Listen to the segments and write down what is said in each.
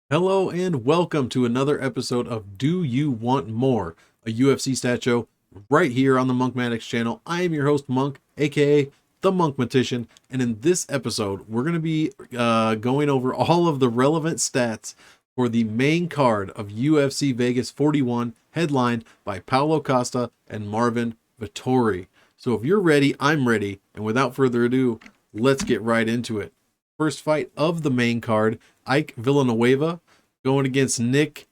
Hello and welcome to another episode of Do You Want More, a UFC stat show right here on the Monkmatics channel. I am your host Monk, aka the Monkmatician, and in this episode we're going to be going over all of the relevant stats for the main card of UFC Vegas 41, headlined by Paulo Costa and Marvin Vettori. So if you're ready, I'm ready, and without further ado, let's get right into it. First fight of the main card, Ike Villanueva going against Nicky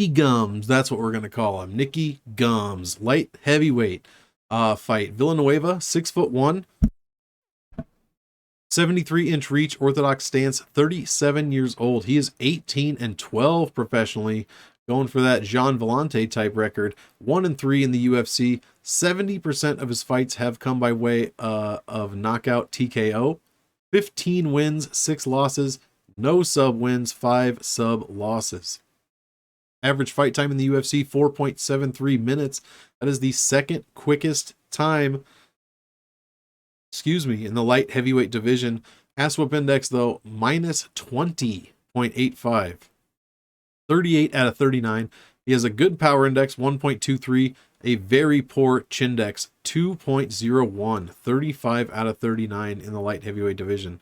Gums. That's what we're going to call him. Nicky Gums. Light heavyweight fight. Villanueva, 6'1", 73-inch reach, orthodox stance, 37 years old. He is 18-12 professionally, going for that Jean Vellante type record. 1-3 in the UFC. 70% of his fights have come by way of knockout TKO. 15 wins, 6 losses, no sub wins, 5 sub losses. Average fight time in the UFC, 4.73 minutes. That is the second quickest time, in the light heavyweight division. Ass whoop index, though, minus 20.85. 38 out of 39. He has a good power index, 1.23. A very poor Chindex, 2.01, 35 out of 39 in the light heavyweight division.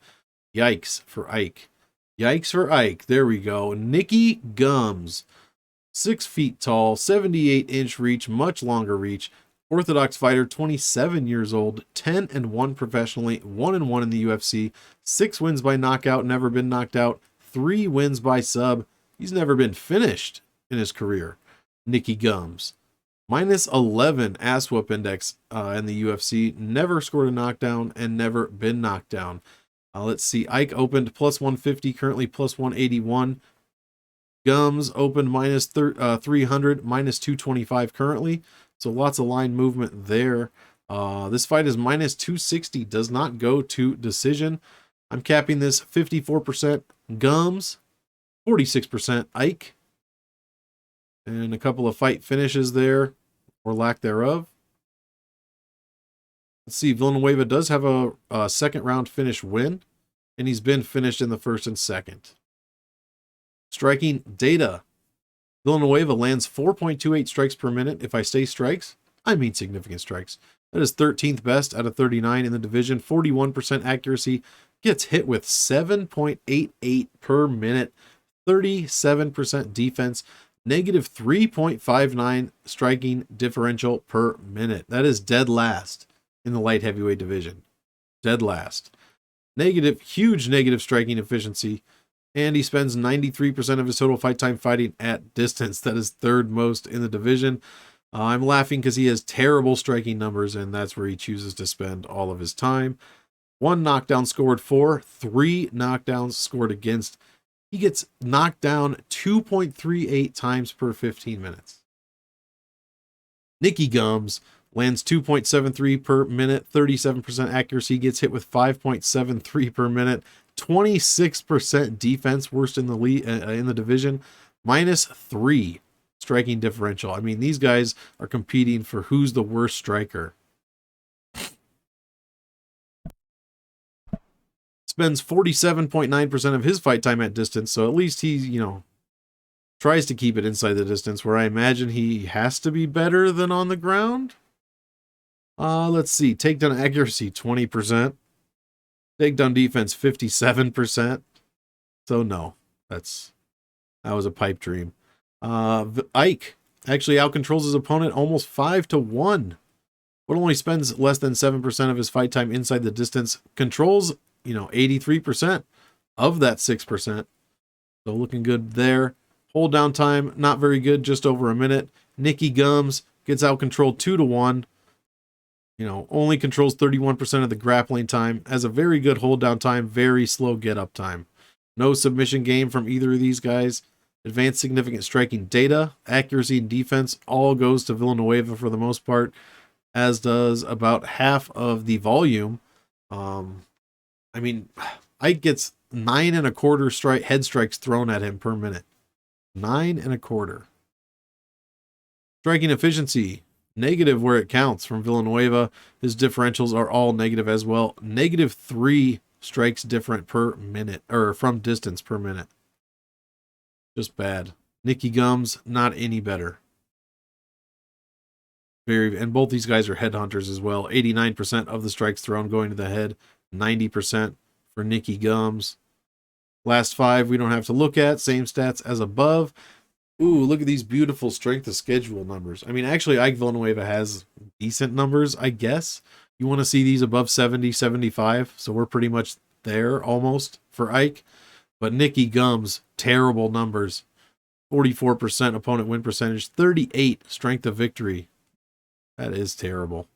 Yikes for Ike. Yikes for Ike. There we go. Nicky Gums, 6 feet tall, 78-inch reach, much longer reach. Orthodox fighter, 27 years old, 10-1 professionally, 1-1 in the UFC, 6 wins by knockout, never been knocked out, 3 wins by sub. He's never been finished in his career. Nicky Gums. Minus 11 ass whoop index in the UFC. Never scored a knockdown and never been knocked down. Let's see. Ike opened plus 150, currently plus 181. Gums opened minus 300, minus 225 currently. So lots of line movement there. This fight is minus 260, does not go to decision. I'm capping this 54% Gums, 46% Ike. And a couple of fight finishes there, or lack thereof. Let's see, Villanueva does have a second round finish win, and he's been finished in the first and second. Striking data. Villanueva lands 4.28 strikes per minute. If I say strikes, I mean significant strikes. That is 13th best out of 39 in the division. 41% accuracy. Gets hit with 7.88 per minute. 37% defense. Negative 3.59 striking differential per minute. That is dead last in the light heavyweight division. Dead last. Huge negative striking efficiency. And he spends 93% of his total fight time fighting at distance. That is third most in the division. I'm laughing because he has terrible striking numbers, and that's where he chooses to spend all of his time. 1 knockdown scored for, 3 knockdowns scored against. He gets knocked down 2.38 times per 15 minutes. Nicky Gums lands 2.73 per minute, 37% accuracy, gets hit with 5.73 per minute, 26% defense, worst in the division, minus 3 striking differential. I mean, these guys are competing for who's the worst striker. Spends 47.9% of his fight time at distance, so at least he, tries to keep it inside the distance, where I imagine he has to be better than on the ground. Let's see. Takedown accuracy, 20%. Takedown defense, 57%. So no, that was a pipe dream. Ike actually outcontrols his opponent almost 5-1, but only spends less than 7% of his fight time inside the distance. Controls 83% of that 6%. So looking good there. Hold down time, not very good, just over a minute. Nicky Gums gets out controlled 2-1. Only controls 31% of the grappling time. Has a very good hold down time, very slow get up time. No submission game from either of these guys. Advanced significant striking data, accuracy, and defense all goes to Villanueva for the most part, as does about half of the volume. Ike gets 9.25 head strikes thrown at him per minute. 9.25. Striking efficiency, negative where it counts from Villanueva. His differentials are all negative as well. -3 strikes different per minute, or from distance per minute. Just bad. Nicky Gums, not any better. And both these guys are headhunters as well. 89% of the strikes thrown going to the head, 90% for Nicky Gums. Last 5 we don't have to look at. Same stats as above. Ooh, look at these beautiful strength of schedule numbers. I mean, actually, Ike Villanueva has decent numbers, I guess. You want to see these above 70, 75. So we're pretty much there almost for Ike. But Nicky Gums, terrible numbers. 44% opponent win percentage, 38 strength of victory. That is terrible.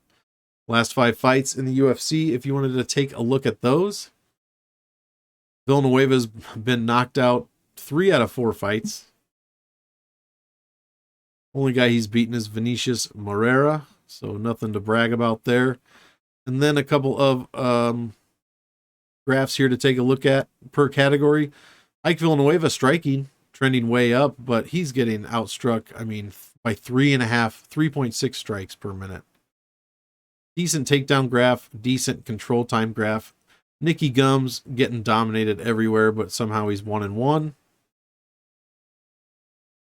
Last 5 fights in the UFC, if you wanted to take a look at those. Villanueva's been knocked out 3 out of 4 fights. Only guy he's beaten is Vinicius Moreira, so nothing to brag about there. And then a couple of graphs here to take a look at per category. Ike Villanueva striking, trending way up, but he's getting outstruck, I mean, by 3.6 strikes per minute. Decent takedown graph, decent control time graph. Nicky Gums getting dominated everywhere, but somehow he's 1-1.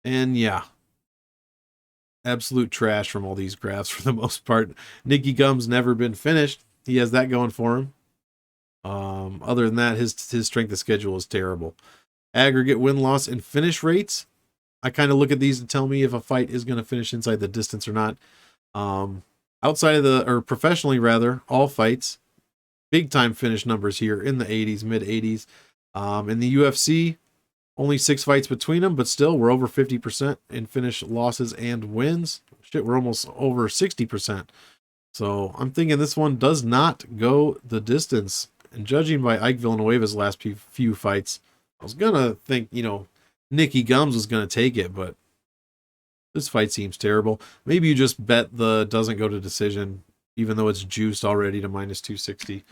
And yeah, absolute trash from all these graphs for the most part. Nicky Gums never been finished. He has that going for him. Other than that, his strength of schedule is terrible. Aggregate win-loss and finish rates. I kind of look at these to tell me if a fight is going to finish inside the distance or not. Outside of or professionally rather, all fights, big time finish numbers here in the 80s, mid 80s. In the UFC, only 6 fights between them, but still we're over 50% in finish losses and wins. Shit, we're almost over 60%. So I'm thinking this one does not go the distance. And judging by Ike Villanueva's last few fights, I was going to think, Nicky Gums was going to take it, but this fight seems terrible. Maybe you just bet the doesn't go to decision, even though it's juiced already to -260.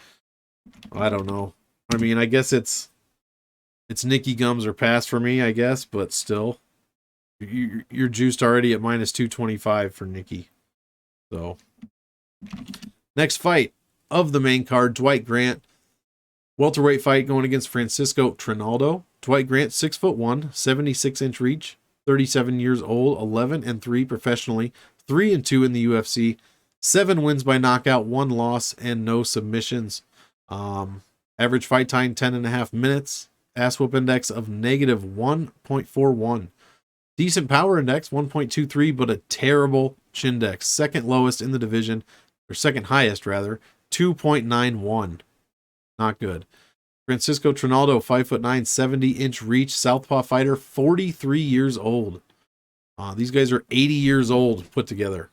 I don't know. I mean, I guess it's Nicky Gums or pass for me, I guess, but still, you're juiced already at -225 for Nicky. So, next fight of the main card, Dwight Grant. Welterweight fight going against Francisco Trinaldo. Dwight Grant, 6'1", 76-inch reach, 37 years old, 11-3 professionally, 3-2 in the UFC, 7 wins by knockout, 1 loss, and no submissions. Average fight time, 10.5 minutes. Ass whoop index of -1.41. Decent power index, 1.23, but a terrible chin dex. Second lowest in the division, or second highest rather, 2.91. Not good. Francisco Trinaldo, 5'9", 70-inch reach, southpaw fighter, 43 years old. These guys are 80 years old put together.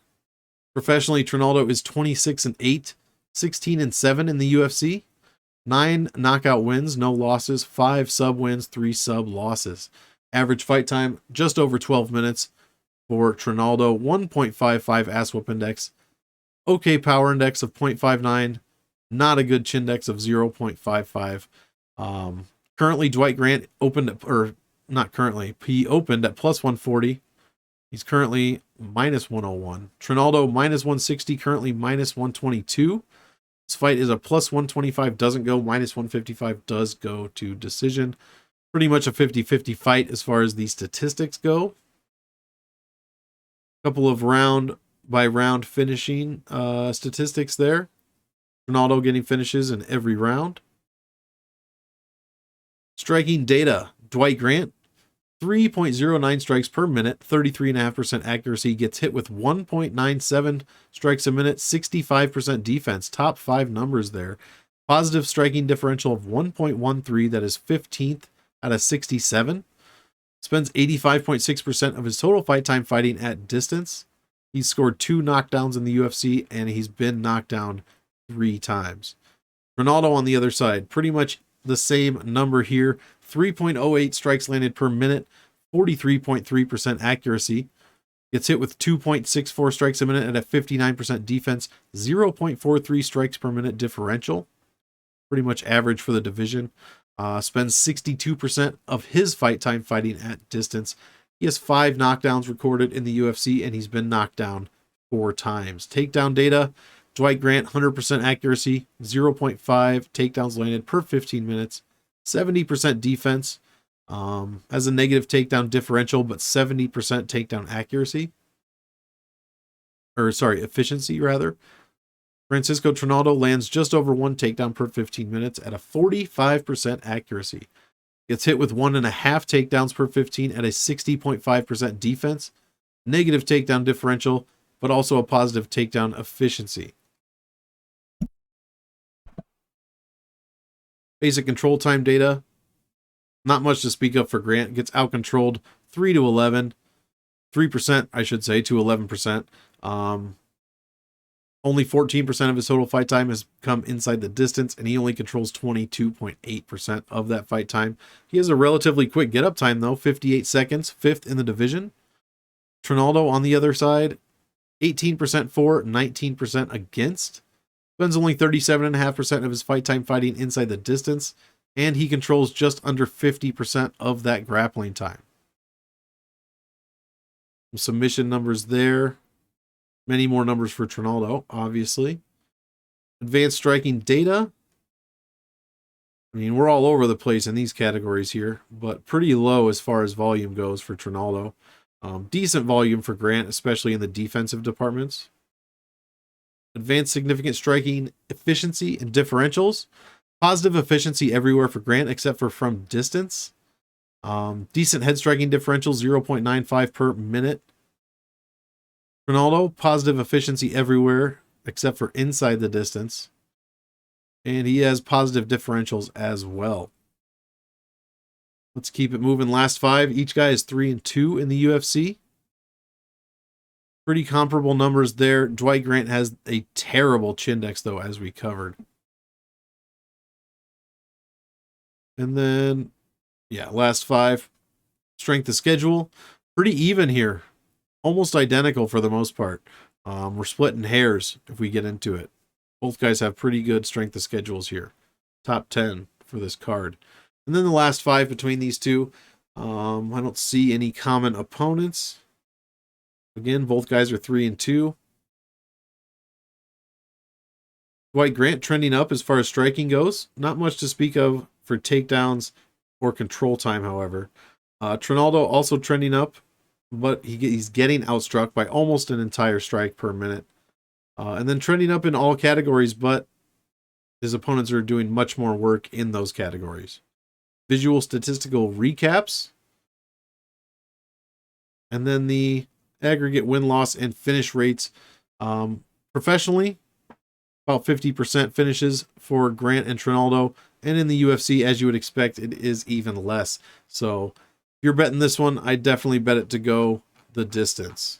Professionally, Trinaldo is 26-8, 16-7 in the UFC. 9 knockout wins, no losses, 5 sub wins, 3 sub losses. Average fight time, just over 12 minutes for Trinaldo. 1.55 ass whoop index. Okay power index of 0.59. Not a good chin dex of 0.55. Currently, Dwight Grant opened at, or not currently, he opened at +140. He's currently -101. Trinaldo -160, currently -122. This fight is a +125, doesn't go. -155 does go to decision. Pretty much a 50-50 fight as far as the statistics go. Couple of round by round finishing statistics there. Trinaldo getting finishes in every round. Striking data. Dwight Grant, 3.09 strikes per minute, 33.5% accuracy, gets hit with 1.97 strikes a minute, 65% defense. Top 5 numbers there. Positive striking differential of 1.13, that is 15th out of 67. Spends 85.6% of his total fight time fighting at distance. He's scored 2 knockdowns in the UFC, and he's been knocked down 3 times. Ronaldo on the other side, pretty much the same number here. 3.08 strikes landed per minute, 43.3% accuracy. Gets hit with 2.64 strikes a minute at a 59% defense, 0.43 strikes per minute differential. Pretty much average for the division. Spends 62% of his fight time fighting at distance. He has 5 knockdowns recorded in the UFC, and he's been knocked down 4 times. Takedown data, Dwight Grant, 100% accuracy, 0.5 takedowns landed per 15 minutes, 70% defense, Has a negative takedown differential, but 70% takedown accuracy. Or sorry, efficiency rather. Francisco Trinaldo lands just over 1 takedown per 15 minutes at a 45% accuracy. Gets hit with 1.5 takedowns per 15 at a 60.5% defense. Negative takedown differential, but also a positive takedown efficiency. Basic control time data. Not much to speak of for Grant. Gets out-controlled 3 to 11. 3%, I should say, to 11%. Only 14% of his total fight time has come inside the distance, and he only controls 22.8% of that fight time. He has a relatively quick get-up time, though, 58 seconds, 5th in the division. Trinaldo, on the other side, 18% for, 19% against. Spends only 37.5% of his fight time fighting inside the distance, and he controls just under 50% of that grappling time. Some submission numbers there. Many more numbers for Trinaldo, obviously. Advanced striking data. I mean, we're all over the place in these categories here, but pretty low as far as volume goes for Trinaldo. Decent volume for Grant, especially in the defensive departments. Advanced significant striking efficiency and differentials. Positive efficiency everywhere for Grant, except for from distance. Decent head striking differential, 0.95 per minute. Trinaldo, positive efficiency everywhere, except for inside the distance. And he has positive differentials as well. Let's keep it moving. Last 5. Each guy is 3-2 in the UFC. Pretty comparable numbers there. Dwight Grant has a terrible Chindex, though, as we covered. And then, yeah, last 5. Strength of schedule. Pretty even here. Almost identical for the most part. We're splitting hairs if we get into it. Both guys have pretty good strength of schedules here. Top 10 for this card. And then the last 5 between these two. I don't see any common opponents. Again, both guys are 3-2. Dwight Grant trending up as far as striking goes. Not much to speak of for takedowns or control time, however. Trinaldo also trending up, but he's getting outstruck by almost an entire strike per minute. And then trending up in all categories, but his opponents are doing much more work in those categories. Visual statistical recaps. And then the aggregate win-loss and finish rates. Professionally, about 50% finishes for Grant and Trinaldo. And in the UFC, as you would expect, it is even less. So if you're betting this one, I definitely bet it to go the distance.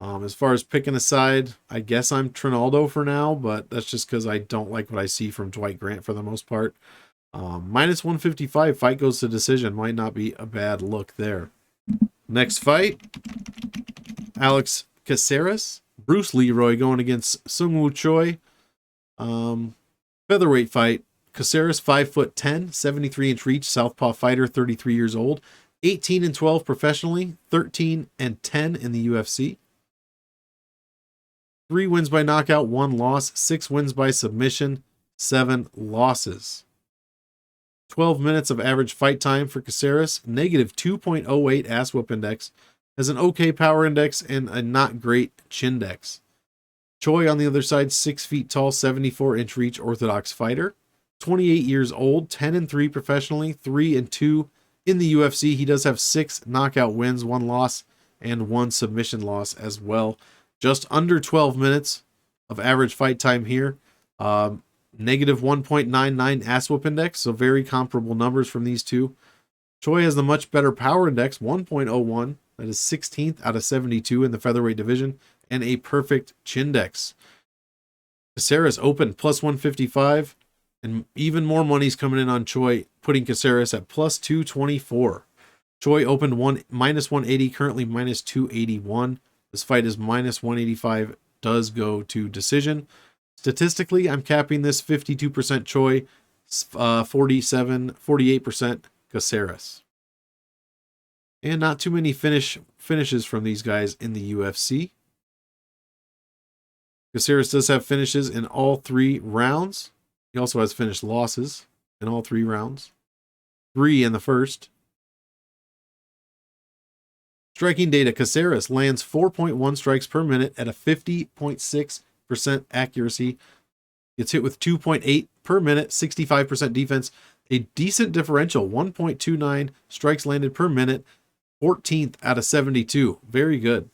As far as picking a side, I guess I'm Trinaldo for now, but that's just because I don't like what I see from Dwight Grant for the most part. Minus 155, fight goes to decision. Might not be a bad look there. Next fight, Alex Caceres. Bruce Leroy going against Seungwoo Choi. Featherweight fight. Caceres, 5'10", 73-inch reach, southpaw fighter, 33 years old. 18-12 professionally, 13-10 in the UFC. 3 wins by knockout, 1 loss, 6 wins by submission, 7 losses. 12 minutes of average fight time for Caceres, negative 2.08 ass whoop index, has an okay power index and a not great chindex. Choi on the other side, 6 feet tall, 74-inch reach orthodox fighter, 28 years old, 10-3 professionally, 3-2 in the UFC. He does have 6 knockout wins, 1 loss, and 1 submission loss as well. Just under 12 minutes of average fight time here. Negative 1.99 ass whoop index, so very comparable numbers from these two. Choi has the much better power index, 1.01. That is 16th out of 72 in the featherweight division, and a perfect chindex. Caceres open plus 155, and even more money's coming in on Choi, putting Caceres at plus 224. Choi opened minus 180, currently minus 281. This fight is minus 185, does go to decision. Statistically, I'm capping this 52% Choi, 48% Caceres. And not too many finishes from these guys in the UFC. Caceres does have finishes in all 3 rounds. He also has finished losses in all 3 rounds. 3 in the first, Striking data, Caceres lands 4.1 strikes per minute at a 50.6% accuracy. Gets hit with 2.8 per minute, 65% defense. A decent differential, 1.29 strikes landed per minute, 14th out of 72. Very good.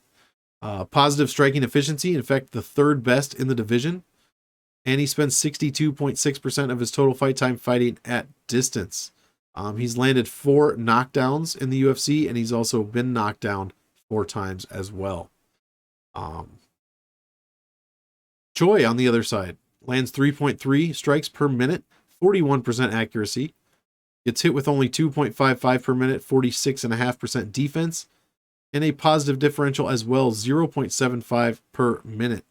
Positive striking efficiency, in fact, the third best in the division. And he spends 62.6% of his total fight time fighting at distance. He's landed 4 knockdowns in the UFC, and he's also been knocked down 4 times as well. Choi, on the other side, lands 3.3 strikes per minute, 41% accuracy. Gets hit with only 2.55 per minute, 46.5% defense. And a positive differential as well, 0.75 per minute.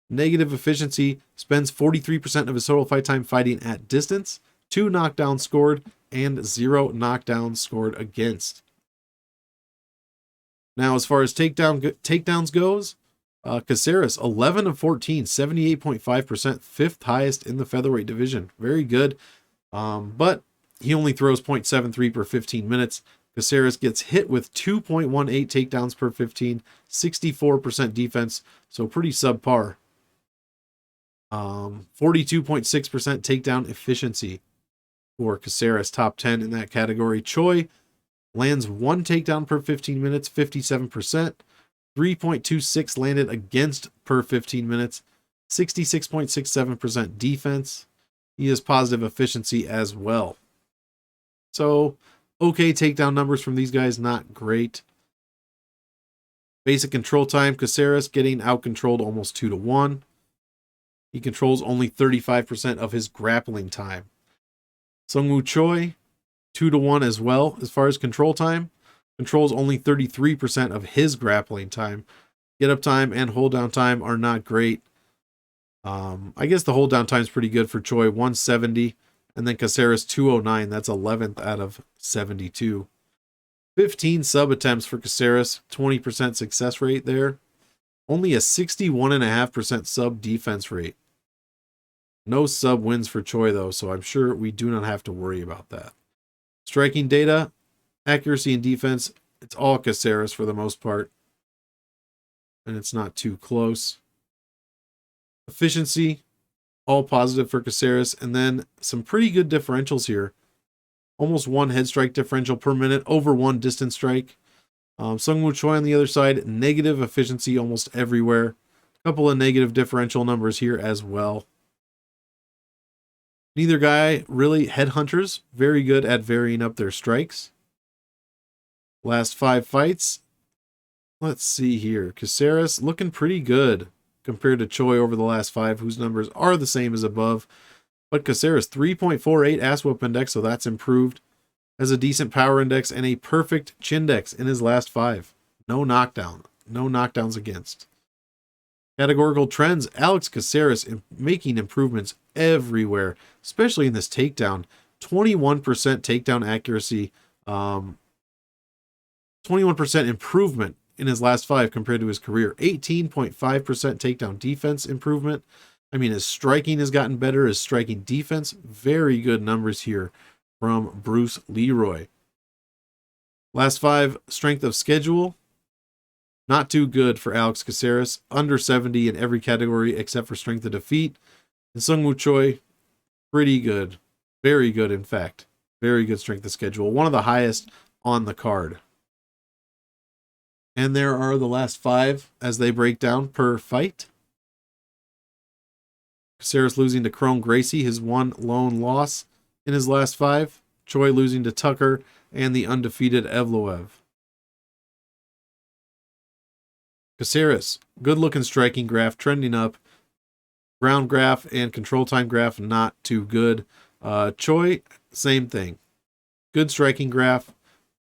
Negative efficiency, spends 43% of his total fight time fighting at distance, 2 knockdowns scored, and 0 knockdowns scored against. Now, as far as takedowns goes, Caceres, 11 of 14, 78.5%, 5th highest in the featherweight division. Very good. But he only throws 0.73 per 15 minutes. Caceres gets hit with 2.18 takedowns per 15, 64% defense, so pretty subpar. 42.6% takedown efficiency for Caceres, top 10 in that category. Choi lands 1 takedown per 15 minutes, 57%. 3.26 landed against per 15 minutes, 66.67% defense. He has positive efficiency as well. So, okay takedown numbers from these guys, not great. Basic control time, Caceres getting out-controlled almost 2-1. He controls only 35% of his grappling time. Sungwoo Choi, 2-1 as well as far as control time. Controls only 33% of his grappling time. Get up time and hold down time are not great. I guess the hold down time is pretty good for Choi, 170. And then Caceres, 209. That's 11th out of 72. 15 sub attempts for Caceres, 20% success rate there. Only a 61.5% sub defense rate. No sub wins for Choi, though, so I'm sure we do not have to worry about that. Striking data, accuracy and defense, it's all Caceres for the most part. And it's not too close. Efficiency, all positive for Caceres. And then some pretty good differentials here. Almost 1 head strike differential per minute, over 1 distance strike. Sungwoo Choi on the other side, negative efficiency almost everywhere. A couple of negative differential numbers here as well. Neither guy really headhunters, very good at varying up their strikes. Last 5 fights. Let's see here. Caceres looking pretty good compared to Choi over the last 5, whose numbers are the same as above. But Caceres, 3.48 ass whoop index, so that's improved. Has a decent power index and a perfect chindex in his last 5. No knockdown. No knockdowns against. Categorical trends, Alex Caceres making improvements everywhere, especially in this takedown. 21% takedown accuracy. 21% improvement in his last 5 compared to his career. 18.5% takedown defense improvement. I mean, his striking has gotten better. His striking defense, very good numbers here from Bruce Leroy. Last 5, strength of schedule. Not too good for Alex Caceres. Under 70 in every category except for strength of defeat. And Sungwoo Choi, pretty good. Very good, in fact. Very good strength of schedule. One of the highest on the card. And there are the last 5 as they break down per fight. Caceres losing to Chrome Gracie, his one lone loss in his last 5. Choi losing to Tucker and the undefeated Evloev. Caceres, good looking striking graph, trending up. Ground graph and control time graph, not too good. Choi, same thing. Good striking graph.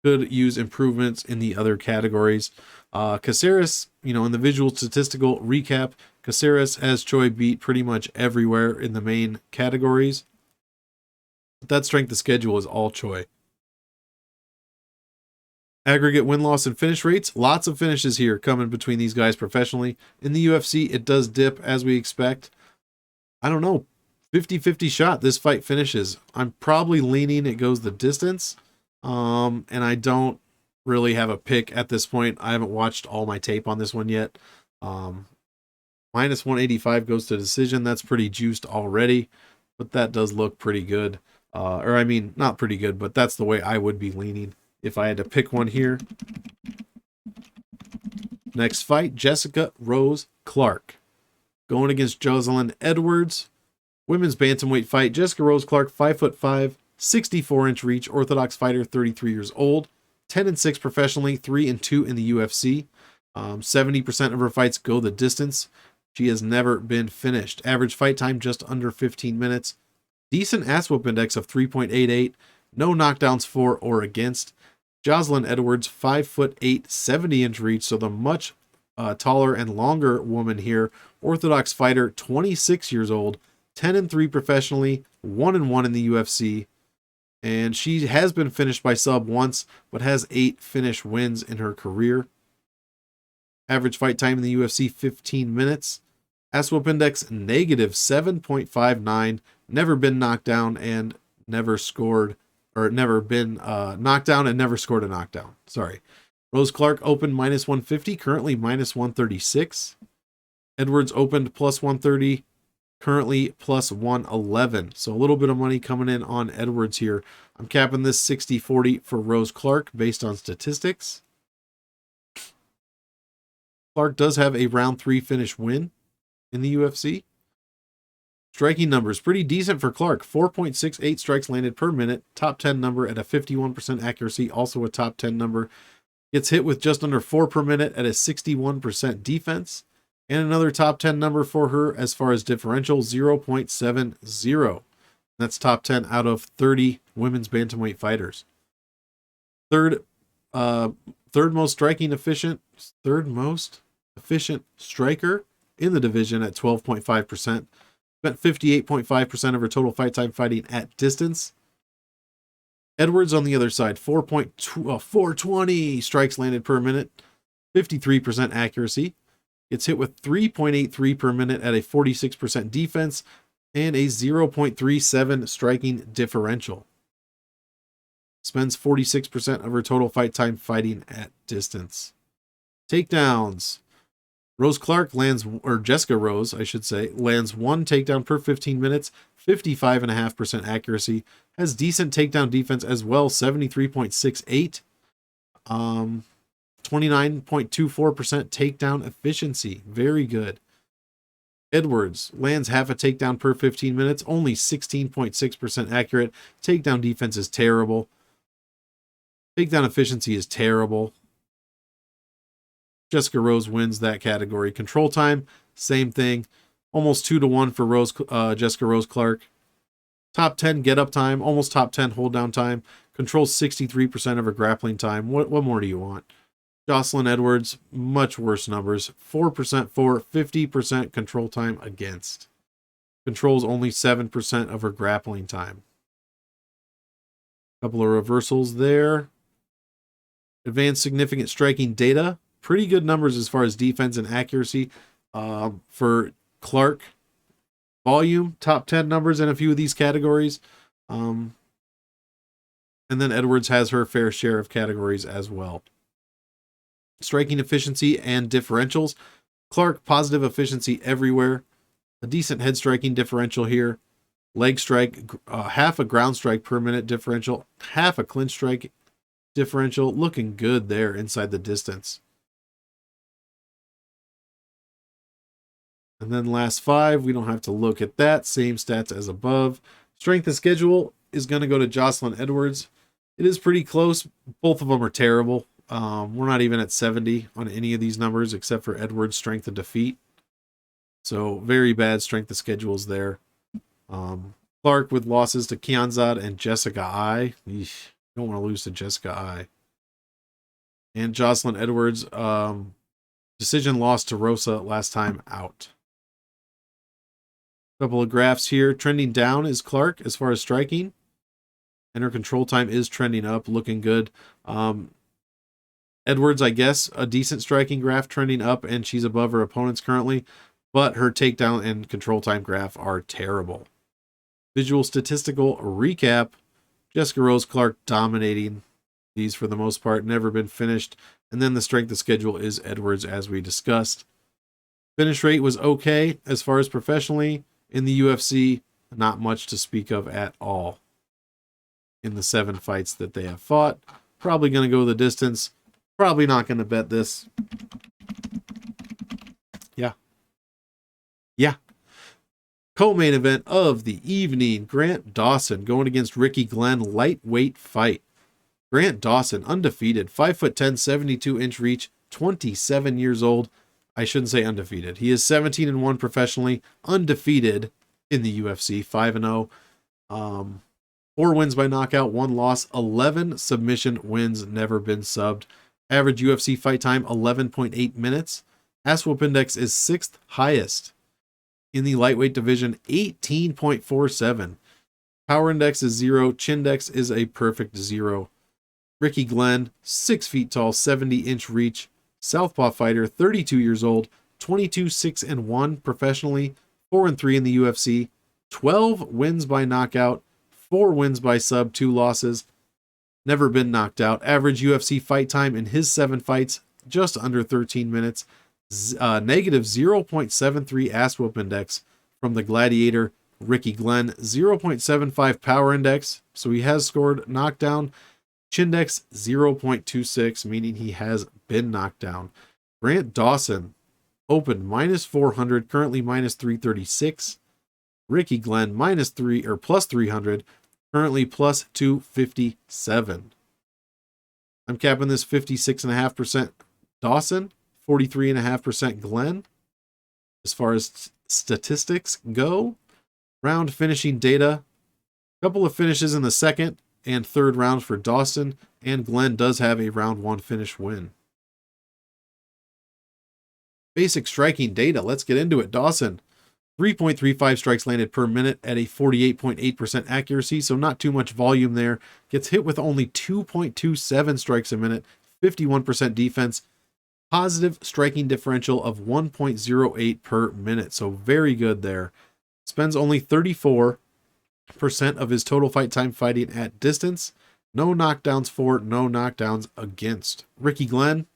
Could use improvements in the other categories. Caceres, in the visual statistical recap, Caceres has Choi beat pretty much everywhere in the main categories. But that strength of schedule is all Choi. Aggregate win-loss and finish rates. Lots of finishes here coming between these guys professionally. In the UFC, it does dip as we expect. I don't know. 50-50 shot this fight finishes. I'm probably leaning it goes the distance. And I don't really have a pick at this point. I haven't watched all my tape on this one yet. Minus 185 goes to decision. That's pretty juiced already, but that does look pretty good. Or I mean, not pretty good, but that's the way I would be leaning if I had to pick one here. Next fight, Jessica Rose Clark going against Jocelyn Edwards. Women's bantamweight fight. Jessica Rose Clark, 5'5", 64-inch reach, Orthodox fighter, 33 years old, 10-6 professionally, 3-2 in the UFC. 70% of her fights go the distance. She has never been finished. Average fight time just under 15 minutes. Decent ass whoop index of 3.88. No knockdowns for or against. Jocelyn Edwards, 5'8", 70-inch reach, so the much taller and longer woman here. Orthodox fighter, 26 years old, 10-3 professionally, 1-1 in the UFC. And she has been finished by sub once, but has 8 finish wins in her career. Average fight time in the UFC, 15 minutes. Ass whoop index, negative 7.59. Never been knocked down and never scored, or never been knocked down and never scored a knockdown. Sorry. Rose Clark opened minus 150, currently minus 136. Edwards opened plus 130, currently plus 111. So a little bit of money coming in on Edwards here. I'm capping this 60-40 for Rose Clark based on statistics. Clark does have a round 3 finish win in the UFC. Striking numbers, pretty decent for Clark. 4.68 strikes landed per minute. Top 10 number at a 51% accuracy. Also a top 10 number. Gets hit with just under 4 per minute at a 61% defense. And another top 10 number for her as far as differential, 0.70. That's top 10 out of 30 women's bantamweight fighters. Third most efficient striker in the division at 12.5%. Spent 58.5% of her total fight time fighting at distance. Edwards on the other side, 420 strikes landed per minute, 53% accuracy. Gets hit with 3.83 per minute at a 46% defense and a 0.37 striking differential. Spends 46% of her total fight time fighting at distance. Takedowns. Jessica Rose, I should say, lands 1 takedown per 15 minutes, 55.5% accuracy. Has decent takedown defense as well, 73.68. 29.24% takedown efficiency. Very good. Edwards lands half a takedown per 15 minutes, only 16.6% accurate. Takedown defense is terrible. Takedown efficiency is terrible. Jessica Rose wins that category. Control time, same thing. Almost 2-1 for Jessica Rose Clark. Top 10 get up time, almost top 10 hold down time. Controls 63% of her grappling time. What more do you want? Jocelyn Edwards, much worse numbers. 4% for, 50% control time against. Controls only 7% of her grappling time. Couple of reversals there. Advanced significant striking data. Pretty good numbers as far as defense and accuracy for Clark. Volume, top 10 numbers in a few of these categories. And then Edwards has her fair share of categories as well. Striking efficiency and differentials. Clark, positive efficiency everywhere. A decent head striking differential here. Leg strike, half a ground strike per minute differential. Half a clinch strike differential. Looking good there inside the distance. And then last 5, we don't have to look at that. Same stats as above. Strength of schedule is going to go to Jocelyn Edwards. It is pretty close. Both of them are terrible. We're not even at 70 on any of these numbers except for Edwards' strength of defeat. So very bad strength of schedules there. Clark with losses to Kianzad and Jessica I. Eesh, don't want to lose to Jessica I. And Jocelyn Edwards, decision loss to Rosa last time out. Couple of graphs here. Trending down is Clark as far as striking. And her control time is trending up, looking good. Edwards, I guess, a decent striking graph trending up, and she's above her opponents currently. But her takedown and control time graph are terrible. Visual statistical recap. Jessica Rose Clark dominating These, for the most part, never been finished. And then the strength of schedule is Edwards, as we discussed. Finish rate was okay. As far as professionally in the UFC, not much to speak of at all in the 7 fights that they have fought. Probably going to go the distance. Probably not going to bet this. Yeah. Co-main event of the evening, Grant Dawson going against Ricky Glenn, lightweight fight. Grant Dawson, undefeated, 5'10", 72-inch reach, 27 years old. I shouldn't say undefeated. He is 17-1 professionally, undefeated in the UFC, 5-0. 4 wins by knockout, 1 loss, 11 submission wins, never been subbed. Average UFC fight time, 11.8 minutes. Ass whoop index is 6th highest in the lightweight division, 18.47. Power index is 0. Chindex is a perfect 0. Ricky Glenn, 6 feet tall, 70-inch reach, southpaw fighter, 32 years old, 22-6-1 professionally, 4-3 in the UFC, 12 wins by knockout, 4 wins by sub, 2 losses, never been knocked out. Average UFC fight time in his 7 fights, just under 13 minutes. Negative 0.73 ass whoop index from the Gladiator Ricky Glenn, 0.75 power index, so he has scored knockdown. Chindex 0.26, meaning he has been knocked down. Grant Dawson opened minus 400, currently minus 336. Ricky Glenn minus 3 or plus 300, currently plus 257. I'm capping this 56.5% Dawson, 43.5% Glenn. As far as statistics go, round finishing data, a couple of finishes in the second and third rounds for Dawson, and Glenn does have a round 1 finish win. Basic striking data, let's get into it. Dawson, 3.35 strikes landed per minute at a 48.8% accuracy, so not too much volume there. Gets hit with only 2.27 strikes a minute, 51% defense. Positive striking differential of 1.08 per minute, so very good there. Spends only 34% of his total fight time fighting at distance. No knockdowns for, no knockdowns against. Ricky Glenn,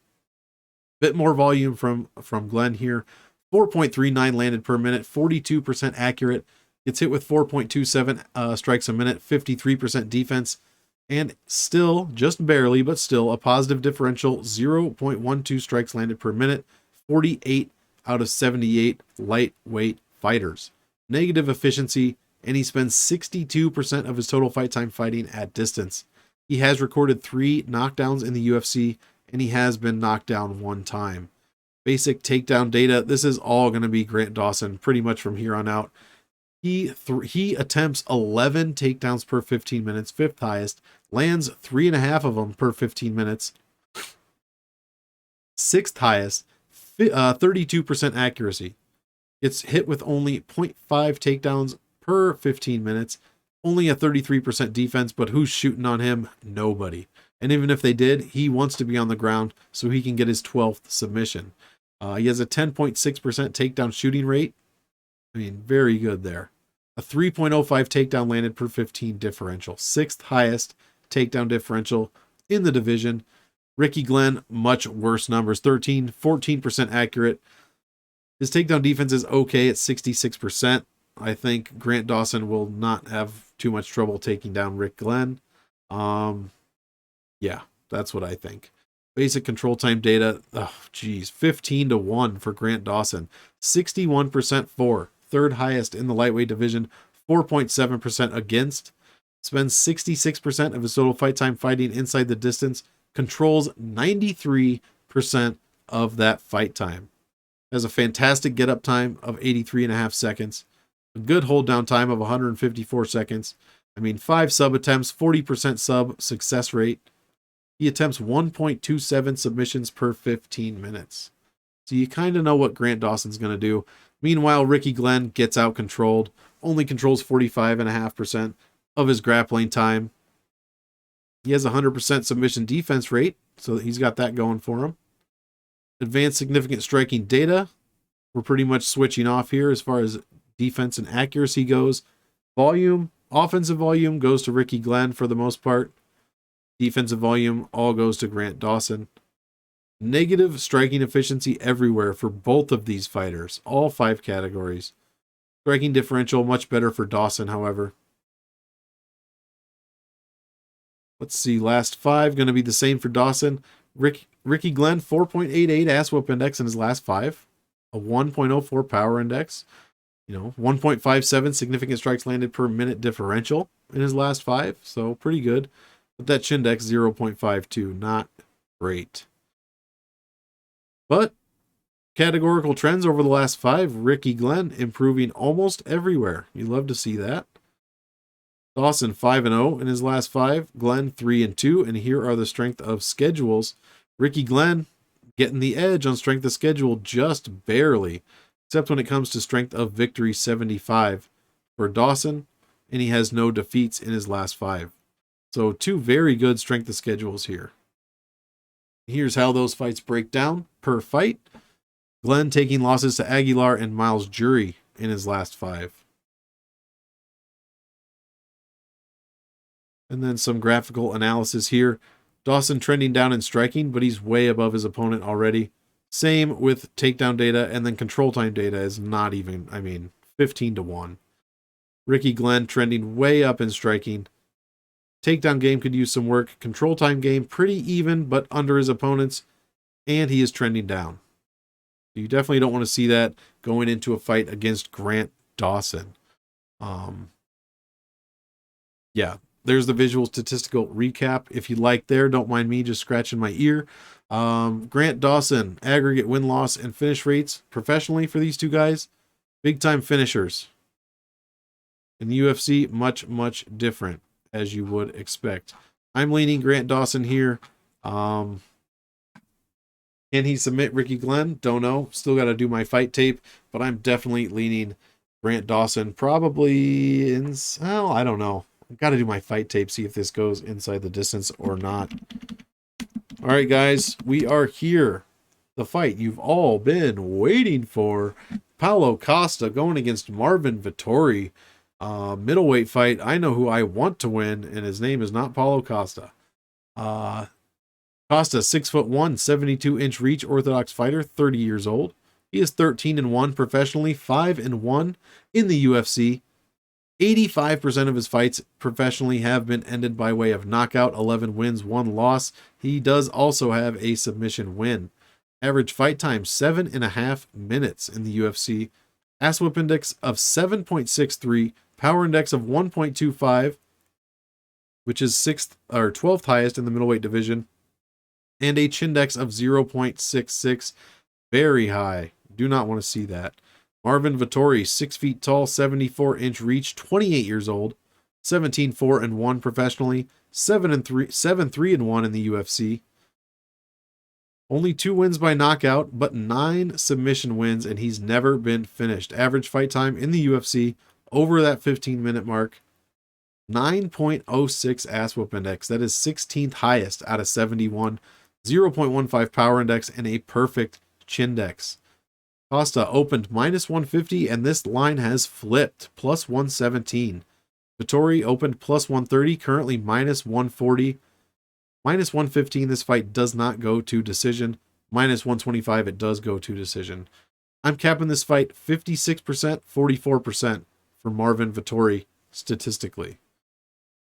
bit more volume from Glenn here. 4.39 landed per minute, 42% accurate. Gets hit with 4.27 strikes a minute, 53% defense. And still, just barely, but still, a positive differential, 0.12 strikes landed per minute, 48 out of 78 lightweight fighters. Negative efficiency, and he spends 62% of his total fight time fighting at distance. He has recorded 3 knockdowns in the UFC, and he has been knocked down 1 time. Basic takedown data, this is all going to be Grant Dawson pretty much from here on out. He attempts 11 takedowns per 15 minutes, 5th highest, lands 3.5 of them per 15 minutes, 6th highest, 32% accuracy. Gets hit with only 0.5 takedowns per 15 minutes, only a 33% defense, but who's shooting on him? Nobody. And even if they did, he wants to be on the ground so he can get his 12th submission. He has a 10.6% takedown shooting rate. I mean, very good there. A 3.05 takedown landed per 15 differential. 6th highest takedown differential in the division. Ricky Glenn, much worse numbers. 14% accurate. His takedown defense is okay at 66%. I think Grant Dawson will not have too much trouble taking down Rick Glenn. Yeah, that's what I think. Basic control time data, 15-1 for Grant Dawson. 61% for, 3rd highest in the lightweight division, 4.7% against. Spends 66% of his total fight time fighting inside the distance. Controls 93% of that fight time. Has a fantastic get-up time of 83.5 seconds. A good hold-down time of 154 seconds. 5 sub attempts, 40% sub success rate. He attempts 1.27 submissions per 15 minutes. So you kind of know what Grant Dawson's going to do. Meanwhile, Ricky Glenn gets out-controlled. Only controls 45.5% of his grappling time. He has a 100% submission defense rate, so he's got that going for him. Advanced significant striking data. We're pretty much switching off here as far as defense and accuracy goes. Volume, offensive volume goes to Ricky Glenn for the most part. Defensive volume all goes to Grant Dawson. Negative striking efficiency everywhere for both of these fighters, all 5 categories. Striking differential much better for Dawson, however. Let's see, last 5 going to be the same for Dawson. Ricky Glenn, 4.88 ass whoop index in his last 5. A 1.04 power index. 1.57 significant strikes landed per minute differential in his last 5. So pretty good. But that chin index, 0.52. Not great. But categorical trends over the last 5. Ricky Glenn improving almost everywhere. You love to see that. Dawson 5-0 in his last 5. Glenn 3-2. And here are the strength of schedules. Ricky Glenn getting the edge on strength of schedule just barely, except when it comes to strength of victory 75 for Dawson, and he has no defeats in his last 5. So 2 very good strength of schedules here. Here's how those fights break down per fight. Glenn taking losses to Aguilar and Miles Jury in his last 5. And then some graphical analysis here. Dawson trending down in striking, but he's way above his opponent already. Same with takedown data, and then control time data is not even, 15-1. Ricky Glenn trending way up in striking. Takedown game could use some work. Control time game pretty even, but under his opponents, and he is trending down. You definitely don't want to see that going into a fight against Grant Dawson. Yeah, there's the visual statistical recap. If you like there, don't mind me just scratching my ear. Grant Dawson, aggregate win-loss and finish rates professionally for these 2 guys. Big-time finishers. In the UFC, much, much different, as you would expect. I'm leaning Grant Dawson here. Can he submit Ricky Glenn? Don't know. Still got to do my fight tape, but I'm definitely leaning Grant Dawson. Probably I don't know. I've got to do my fight tape, see if this goes inside the distance or not. All right, guys, we are here. The fight you've all been waiting for. Paulo Costa going against Marvin Vettori. Middleweight fight. I know who I want to win, and his name is not Paulo Costa. Costa, 6'1", 72-inch reach, orthodox fighter, 30 years old. He is 13-1 professionally, 5-1 in the UFC. 85% of his fights professionally have been ended by way of knockout, 11 wins, 1 loss. He does also have a submission win. Average fight time, 7.5 minutes in the UFC. Ass whip index of 7.63, power index of 1.25, which is 6th or 12th highest in the middleweight division, and a chin index of 0.66, very high. Do not want to see that. Marvin Vettori, 6 feet tall, 74-inch reach, 28 years old, 17-4-1 professionally, 7-3-1 in the UFC. Only 2 wins by knockout, but 9 submission wins, and he's never been finished. Average fight time in the UFC over that 15-minute mark, 9.06 ass whoop index. That is 16th highest out of 71, 0.15 power index, and a perfect chin index. Costa opened -150, and this line has flipped, +117. Vettori opened +130, currently -140. -115, this fight does not go to decision. -125, it does go to decision. I'm capping this fight 56%, 44% for Marvin Vettori statistically.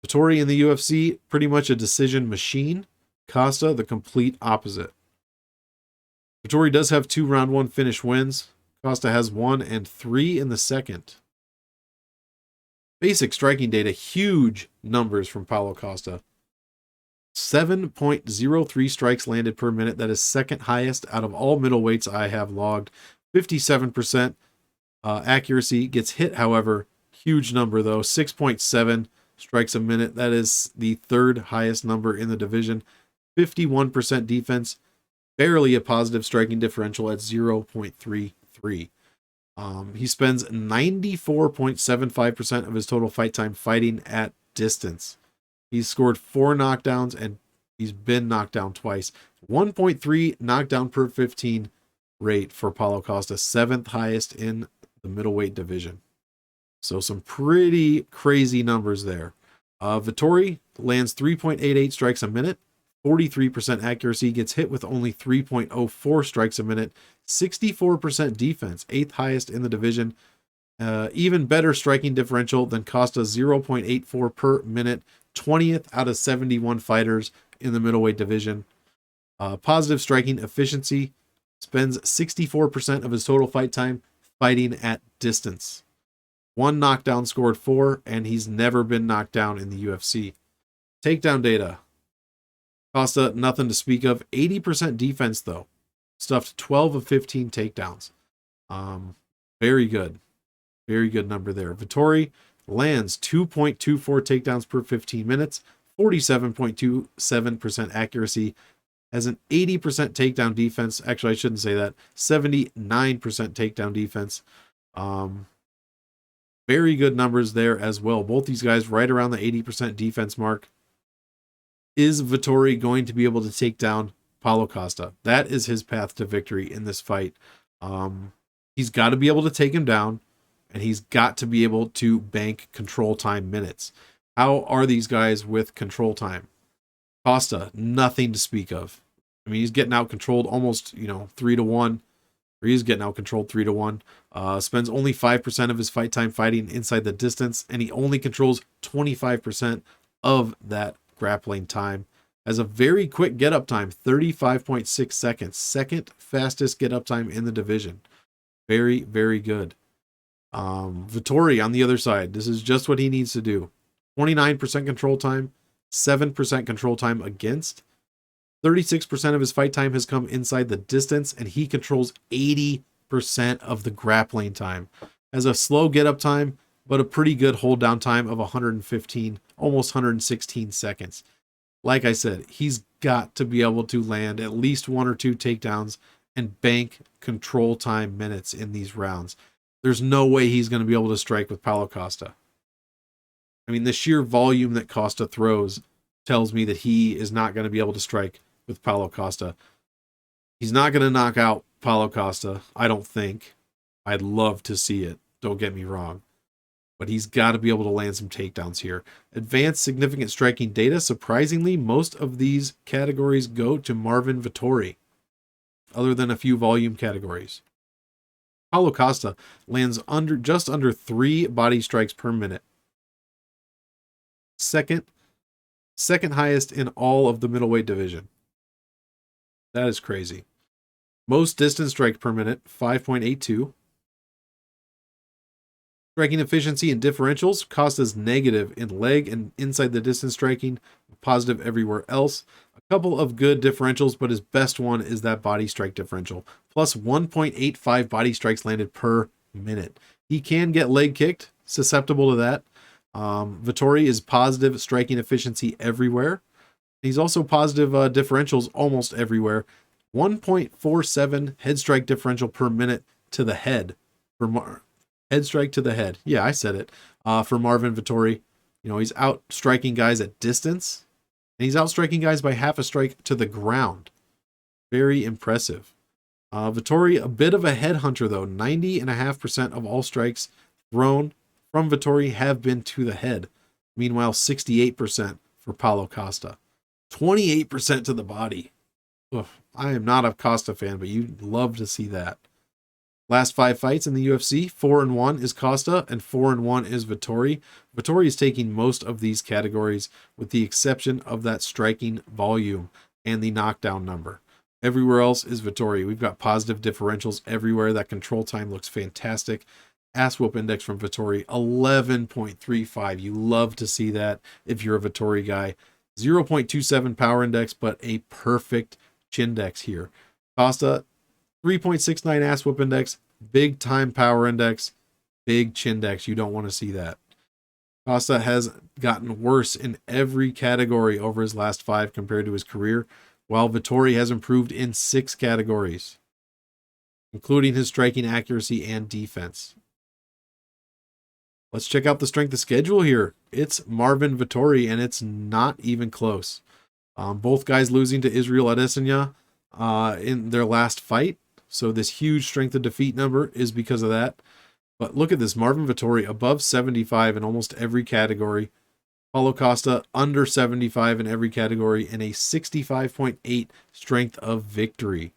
Vettori in the UFC, pretty much a decision machine. Costa, the complete opposite. Vettori does have 2 round 1 finish wins. Costa has 1 and 3 in the second. Basic striking data, huge numbers from Paulo Costa. 7.03 strikes landed per minute. That is 2nd highest out of all middleweights I have logged. 57% accuracy. Gets hit, however, huge number though. 6.7 strikes a minute. That is the 3rd highest number in the division. 51% defense. Barely a positive striking differential at 0.33. He spends 94.75% of his total fight time fighting at distance. He's scored 4 knockdowns and he's been knocked down twice. 1.3 knockdown per 15 rate for Paulo Costa, 7th highest in the middleweight division. So some pretty crazy numbers there. Vettori, lands 3.88 strikes a minute, 43% accuracy, gets hit with only 3.04 strikes a minute, 64% defense, 8th highest in the division. Even better striking differential than Costa's 0.84 per minute, 20th out of 71 fighters in the middleweight division. Positive striking efficiency, spends 64% of his total fight time fighting at distance. 1 knockdown, scored 4, and he's never been knocked down in the UFC. Takedown data. Costa, nothing to speak of. 80% defense, though. Stuffed 12 of 15 takedowns. Very good. Very good number there. Vettori lands 2.24 takedowns per 15 minutes, 47.27% accuracy, has an 80% takedown defense. Actually, I shouldn't say that. 79% takedown defense. Very good numbers there as well. Both these guys right around the 80% defense mark. Is Vettori going to be able to take down Paulo Costa? That is his path to victory in this fight. He's got to be able to take him down, and he's got to be able to bank control time minutes. How are these guys with control time? Costa, nothing to speak of. I mean, he's getting out controlled almost, 3-1. Or he's getting out controlled 3-1. Spends only 5% of his fight time fighting inside the distance, and he only controls 25% of that grappling time. Has a very quick get up time, 35.6 seconds. Second fastest get up time in the division. Very, very good. Vettori on the other side. This is just what he needs to do. 29% control time, 7% control time against. 36% of his fight time has come inside the distance, and he controls 80% of the grappling time. Has a slow get up time, but a pretty good hold down time of 115, almost 116 seconds. Like I said, he's got to be able to land at least 1 or 2 takedowns and bank control time minutes in these rounds. There's no way he's going to be able to strike with Paulo Costa. I mean, the sheer volume that Costa throws tells me that he is not going to be able to strike with Paulo Costa. He's not going to knock out Paulo Costa, I don't think. I'd love to see it, don't get me wrong. But he's got to be able to land some takedowns here. Advanced significant striking data. Surprisingly, most of these categories go to Marvin Vettori, other than a few volume categories. Paulo Costa lands just under 3 body strikes per minute. Second highest in all of the middleweight division. That is crazy. Most distance strike per minute, 5.82. Striking efficiency and differentials. Costa's negative in leg and inside the distance striking, positive everywhere else. A couple of good differentials, but his best one is that body strike differential. Plus 1.85 body strikes landed per minute. He can get leg kicked, susceptible to that. Vettori is positive striking efficiency everywhere. He's also positive differentials almost everywhere. 1.47 head strike differential per minute to the head for head strike to the head. Yeah, I said it. For Marvin Vettori, he's out striking guys at distance, and he's out striking guys by half a strike to the ground. Very impressive. Vettori, a bit of a headhunter though. 90.5% of all strikes thrown from Vettori have been to the head. Meanwhile, 68% for Paulo Costa. 28% to the body. Ugh, I am not a Costa fan, but you'd love to see that. Last 5 fights in the UFC, 4-1 is Costa and 4-1 is Vettori. Vettori is taking most of these categories with the exception of that striking volume and the knockdown number. Everywhere else is Vettori. We've got positive differentials everywhere. That control time looks fantastic. Ass whoop index from Vettori, 11.35. You love to see that if you're a Vettori guy. 0.27 power index, but a perfect chindex here. Costa, 3.69 ass whoop index, big time power index, big chindex. You don't want to see that. Costa has gotten worse in every category over his last 5 compared to his career, while Vettori has improved in 6 categories, including his striking accuracy and defense. Let's check out the strength of schedule here. It's Marvin Vettori, and it's not even close. Both guys losing to Israel Adesanya in their last fight. So this huge strength of defeat number is because of that. But look at this. Marvin Vettori above 75 in almost every category. Paulo Costa under 75 in every category and a 65.8 strength of victory.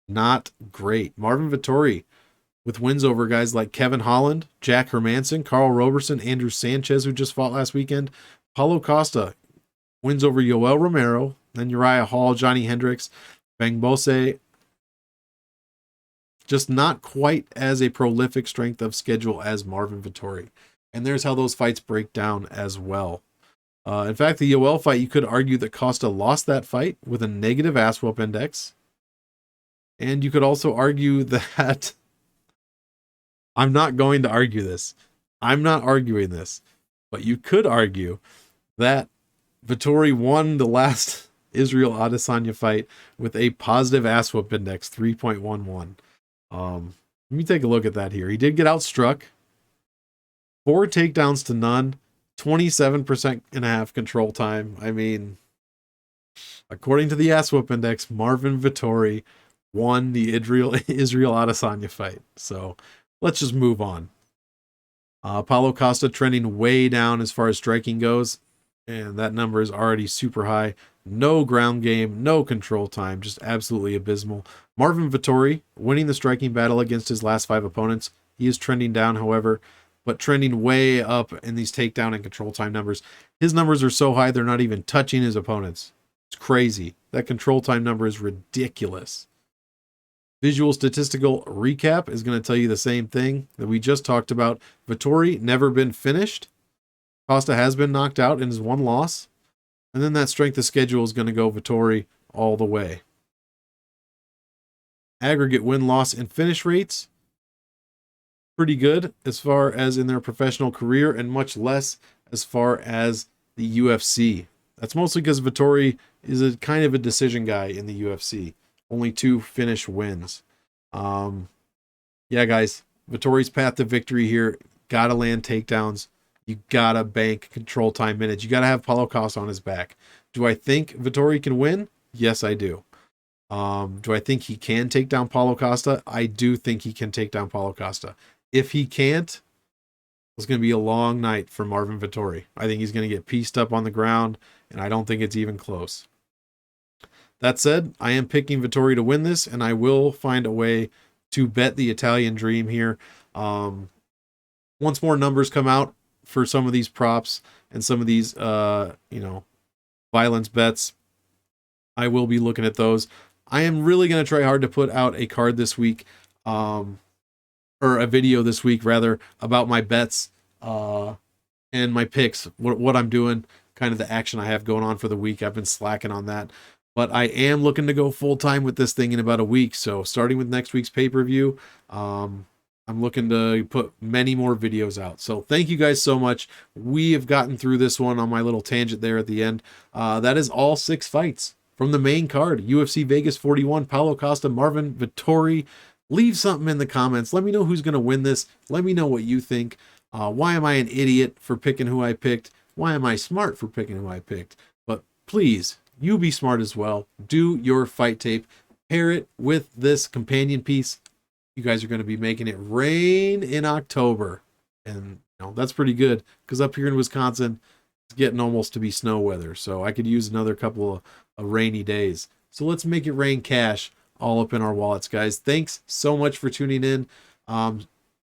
Not great. Marvin Vettori with wins over guys like Kevin Holland, Jack Hermanson, Carl Roberson, Andrew Sanchez, who just fought last weekend. Paulo Costa wins over Yoel Romero, then Uriah Hall, Johnny Hendricks, Bangbose. Just not quite as a prolific strength of schedule as Marvin Vettori. And there's how those fights break down as well. In fact, the Yoel fight, you could argue that Costa lost that fight with a negative ass whoop index. And you could also argue that I'm not going to argue this. I'm not arguing this. But you could argue that Vettori won the last Israel Adesanya fight with a positive ass whoop index, 3.11. Let me take a look at that here. He did get outstruck. 4 takedowns to none. 27.5% control time. I mean, according to the ass whoop index, Marvin Vettori won the Israel Adesanya fight. So let's just move on. Paulo Costa trending way down as far as striking goes. And that number is already super high. No ground game, no control time, just absolutely abysmal. Marvin Vettori winning the striking battle against his last 5 opponents. He is trending down, however, but trending way up in these takedown and control time numbers. His numbers are so high, they're not even touching his opponents. It's crazy. That control time number is ridiculous. Visual statistical recap is going to tell you the same thing that we just talked about. Vettori never been finished. Costa has been knocked out in his 1 loss. And then that strength of schedule is going to go Vettori all the way. Aggregate win-loss and finish rates. Pretty good as far as in their professional career and much less as far as the UFC. That's mostly because Vettori is a kind of a decision guy in the UFC. Only 2 finish wins. Yeah, guys. Vettori's path to victory here. Gotta land takedowns. You gotta bank control time minutes. You gotta have Paulo Costa on his back. Do I think Vettori can win? Yes, I do. Do I think he can take down Paulo Costa? I do think he can take down Paulo Costa. If he can't, it's going to be a long night for Marvin Vettori. I think he's going to get pieced up on the ground, and I don't think it's even close. That said, I am picking Vettori to win this, and I will find a way to bet the Italian dream here. Once more numbers come out for some of these props and some of these, violence bets, I will be looking at those. I am really going to try hard to put out a card this week, or a video this week, rather, about my bets and my picks, what I'm doing, kind of the action I have going on for the week. I've been slacking on that. But I am looking to go full-time with this thing in about a week. So starting with next week's pay-per-view, I'm looking to put many more videos out. So thank you guys so much. We have gotten through this one on my little tangent there at the end. That is all 6 fights from the main card. UFC Vegas 41, Paulo Costa, Marvin Vettori. Leave something in the comments. Let me know who's going to win this. Let me know what you think. Why am I an idiot for picking who I picked? Why am I smart for picking who I picked? But please, you be smart as well. Do your fight tape. Pair it with this companion piece. You guys are going to be making it rain in October. And that's pretty good, because up here in Wisconsin, it's getting almost to be snow weather. So I could use another couple of rainy days. So let's make it rain cash all up in our wallets, guys. Thanks so much for tuning in.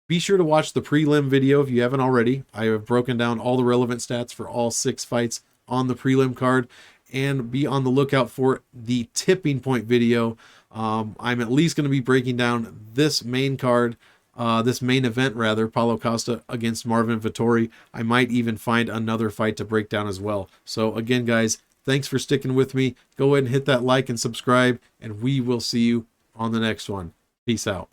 Be sure to watch the prelim video if you haven't already. I have broken down all the relevant stats for all 6 fights on the prelim card, and be on the lookout for the tipping point video. I'm at least going to be breaking down this main card, this main event rather, Paulo Costa against Marvin Vettori. I might even find another fight to break down as well. So again, guys, thanks for sticking with me. Go ahead and hit that like and subscribe, and we will see you on the next one. Peace out.